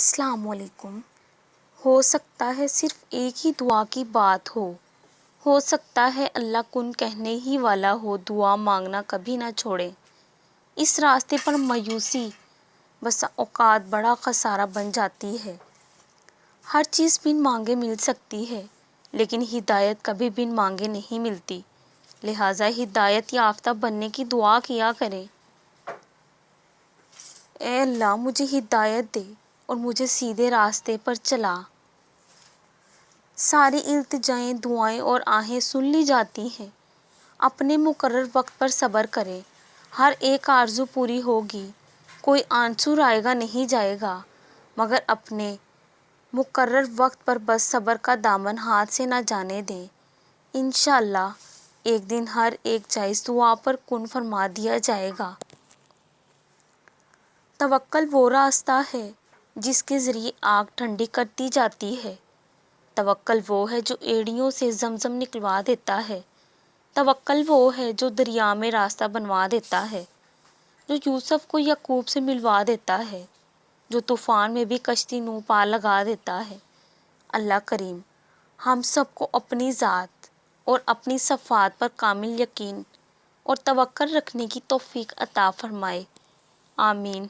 السلام علیکم۔ ہو سکتا ہے صرف ایک ہی دعا کی بات ہو سکتا ہے اللہ کن کہنے ہی والا ہو، دعا مانگنا کبھی نہ چھوڑے۔ اس راستے پر مایوسی بسا اوقات بڑا خسارہ بن جاتی ہے۔ ہر چیز بن مانگے مل سکتی ہے، لیکن ہدایت کبھی بن مانگے نہیں ملتی، لہٰذا ہدایت یافتہ بننے کی دعا کیا کریں۔ اے اللہ مجھے ہدایت دے اور مجھے سیدھے راستے پر چلا۔ ساری التجائیں، دعائیں اور آہیں سن لی جاتی ہیں۔ اپنے مقرر وقت پر صبر کریں، ہر ایک آرزو پوری ہوگی، کوئی آنسور آئے گا نہیں جائے گا، مگر اپنے مقرر وقت پر بس صبر کا دامن ہاتھ سے نہ جانے دیں۔ انشاءاللہ ایک دن ہر ایک جائز دعا پر کن فرما دیا جائے گا۔ توکل وہ راستہ ہے جس کے ذریعے آگ ٹھنڈی کرتی جاتی ہے۔ توکل وہ ہے جو ایڑیوں سے زمزم نکلوا دیتا ہے۔ توکل وہ ہے جو دریا میں راستہ بنوا دیتا ہے، جو یوسف کو یعقوب سے ملوا دیتا ہے، جو طوفان میں بھی کشتی نو پار لگا دیتا ہے۔ اللہ کریم ہم سب کو اپنی ذات اور اپنی صفات پر کامل یقین اور توکل رکھنے کی توفیق عطا فرمائے۔ آمین۔